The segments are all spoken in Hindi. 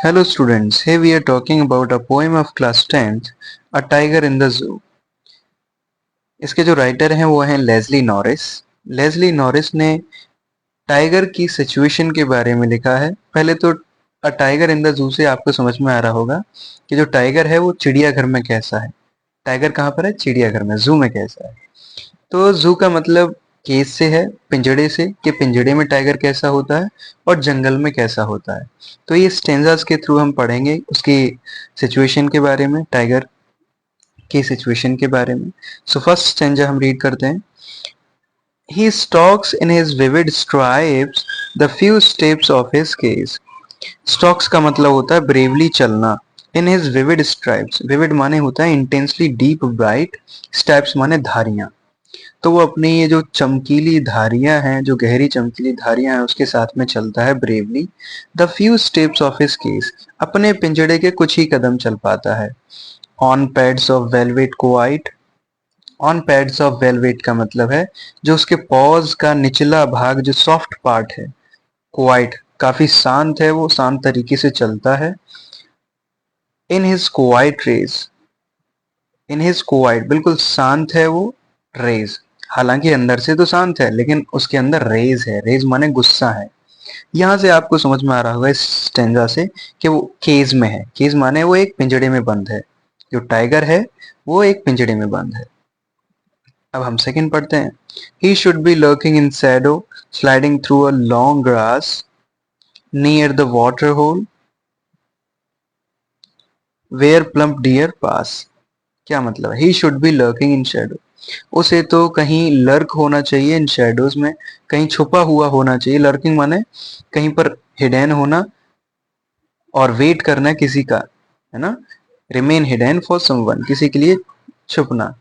Hello students, here we are talking about a poem of class 10th, A Tiger in the Zoo. इसके जो राइटर हैं वो हैं लेस्ली नॉरिस। लेस्ली नॉरिस ने टाइगर की सिचुएशन के बारे में लिखा है। पहले तो a tiger in the zoo से आपको समझ में आ रहा होगा कि जो टाइगर है वो चिड़ियाघर में कैसा है। टाइगर कहाँ पर है? चिड़ियाघर में। जू में कैसा है? तो जू का मतलब केज से है, पिंजड़े से, कि पिंजड़े में टाइगर कैसा होता है और जंगल में कैसा होता है। तो ये स्टेंजास के थ्रू हम पढ़ेंगे उसकी सिचुएशन के बारे में, टाइगर की सिचुएशन के बारे में। सो फर्स्ट स्टेंजा हम रीड करते हैं। He stalks in his vivid stripes the few steps of his case. Stalks का मतलब होता है ब्रेवली चलना। In his vivid stripes, vivid माने होता है इंटेंसली डीप ब्राइट, स्ट्राइप्स माने धारियां। तो वो अपनी ये जो चमकीली धारियां हैं, जो गहरी चमकीली धारियां हैं, उसके साथ में चलता है bravely. The few steps of his case, अपने पिंजड़े के कुछ ही कदम चल पाता है। On pads of velvet quite, on pads of velvet का मतलब है जो उसके पॉज का निचला भाग, जो सॉफ्ट पार्ट है। क्वाइट काफी शांत है, वो शांत तरीके से चलता है। In his quiet rage, in his quiet बिल्कुल शांत है वो। रेज, हालांकि अंदर से तो शांत है लेकिन उसके अंदर रेज है। रेज माने गुस्सा है। यहां से आपको समझ में आ रहा होगा इस स्टेंजा से कि वो केज में है। केज माने वो एक पिंजड़े में बंद है। जो टाइगर है वो एक पिंजड़े में बंद है। अब हम सेकंड पढ़ते हैं। He should be lurking in shadow, sliding through a long grass near the water hole where plump deer pass. क्या मतलब है? He should be lurking in shadow. उसे तो कहीं लर्क होना चाहिए इन शेडोज में, कहीं छुपा हुआ होना चाहिए। लर्किंग माने कहीं पर हिडन होना, और वेट करना किसी का, है ना। रिमेन हिडन फॉर समवन, किसी के लिए छुपना।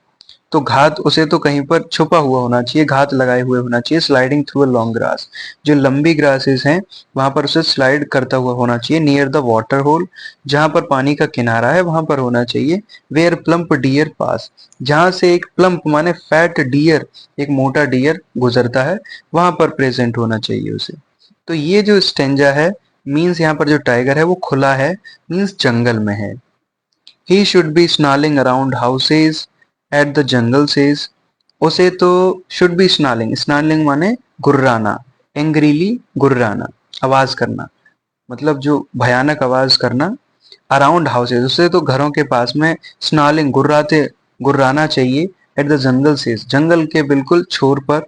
तो घात, उसे तो कहीं पर छुपा हुआ होना चाहिए, घात लगाए हुए होना चाहिए। Sliding through a long grass, जो लंबी ग्रासेस हैं वहां पर उसे स्लाइड करता हुआ होना चाहिए। नियर द वाटर होल, जहां पर पानी का किनारा है वहां पर होना चाहिए। वेयर प्लम्प डियर पास, जहां से एक प्लम्प माने फैट डियर, एक मोटा डियर गुजरता है, वहां पर प्रेजेंट होना चाहिए उसे। तो ये जो स्टेंजा है, मीन्स यहाँ पर जो टाइगर है वो खुला है, मीन्स जंगल में है। He should be snarling around houses at the jungle says. उसे तो should be snarling, snarling माने गुर्राना, angrily गुर्राना, आवाज करना, मतलब जो भयानक आवाज करना। अराउंड हाउसेज, उसे तो घरों के पास में स्नार्लिंग गुर्राते, गुर्राना चाहिए। एट द जंगल सेज, जंगल के बिल्कुल छोर पर।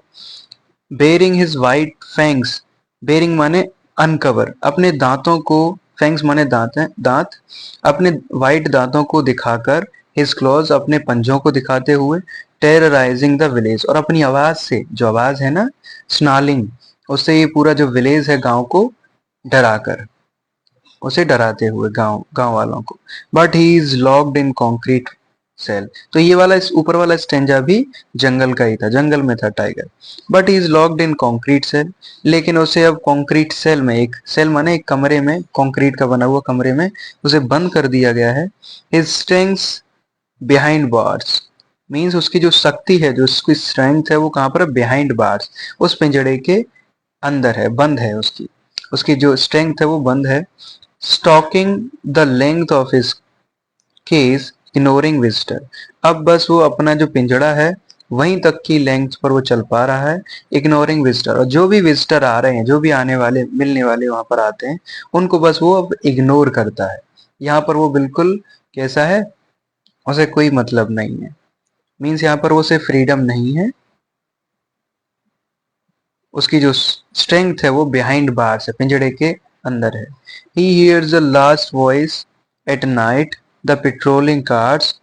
Baring his white fangs, baring माने अनकवर, अपने दांतों को, फैंग्स माने दांत हैं, दांत, अपने वाइट दांतों को दिखाकर, हिज क्लॉज अपने पंजों को दिखाते हुए, टेरराइजिंग द विलेज, और अपनी आवाज से, जो आवाज है ना स्नालिंग, उससे ये पूरा जो विलेज है गांव को डराकर, उसे डराते हुए गांव गांव वालों को। But he is locked in concrete cell, तो ये वाला इस ऊपर वाला स्टेंजा भी जंगल का ही था, जंगल में था tiger. But he is locked in concrete cell, लेकिन उसे अब कॉन्क्रीट सेल में, एक सेल माने एक कमरे में, कॉन्क्रीट का बना हुआ कमरे में उसे बंद कर दिया गया है। His strength behind bars, means उसकी जो शक्ति है, जो उसकी स्ट्रेंथ है वो कहाँ पर है? बिहाइंड बार्स, उस पिंजड़े के अंदर है, बंद है। उसकी उसकी जो स्ट्रेंथ है वो बंद है। Stalking the length of his cage, ignoring visitor, अब बस वो अपना जो पिंजड़ा है वहीं तक की लेंथ पर वो चल पा रहा है। इग्नोरिंग विजिटर, और जो भी विजिटर आ रहे हैं, जो भी आने वाले, मिलने वाले वहां पर आते हैं, उनको बस वो अब इग्नोर करता है। यहाँ पर वो बिल्कुल कैसा है? उसे कोई मतलब नहीं है। मीन्स यहाँ पर वो उसे फ्रीडम नहीं है। उसकी जो स्ट्रेंथ है वो बिहाइंड बार्स है, पिंजड़े के अंदर है। He hears the last voice at night, the patrolling cars,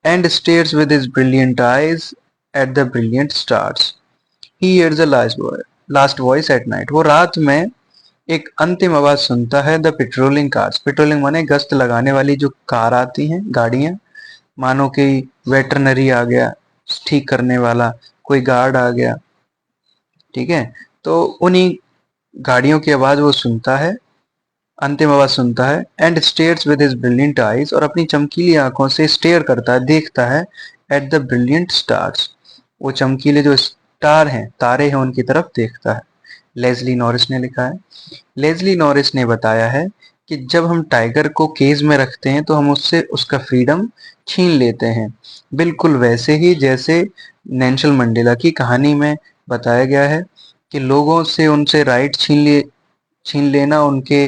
and stares with his brilliant eyes at the brilliant stars. He hears the last voice at night. वो रात में एक अंतिम आवाज सुनता है। द पेट्रोलिंग कार्स, पेट्रोलिंग माने गश्त लगाने वाली जो कार आती हैं, गाड़ियां, मानो कि वेटरनरी आ गया ठीक करने वाला, कोई गार्ड आ गया, ठीक है, तो उन्हीं गाड़ियों की आवाज वो सुनता है, अंतिम आवाज सुनता है। And stairs with his brilliant eyes, और अपनी चमकीली आंखों से स्टेयर करता है, देखता है। एट द ब्रिलियंट स्टार्स, वो चमकीले जो स्टार हैं, तारे हैं, उनकी तरफ देखता है। लेस्ली नॉरिस ने लिखा है। लेस्ली नॉरिस ने बताया है कि जब हम टाइगर को केज में रखते हैं तो हम उससे उसका फ्रीडम छीन लेते हैं। बिल्कुल वैसे ही जैसे नेल्सन मंडेला की कहानी में बताया गया है कि लोगों से उनसे राइट छीन लेना, उनके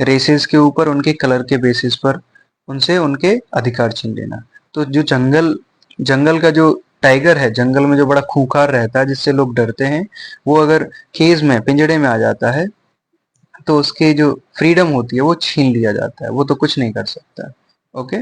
रेसेस के ऊपर, उनके कलर के बेसिस पर उनसे उनके अधिकार छीन लेना। तो जो जंगल जंगल का जो टाइगर है, जंगल में जो बड़ा खूंखार रहता है जिससे लोग डरते हैं, वो अगर केज में, पिंजड़े में आ जाता है तो उसके जो फ्रीडम होती है वो छीन लिया जाता है, वो तो कुछ नहीं कर सकता। ओके।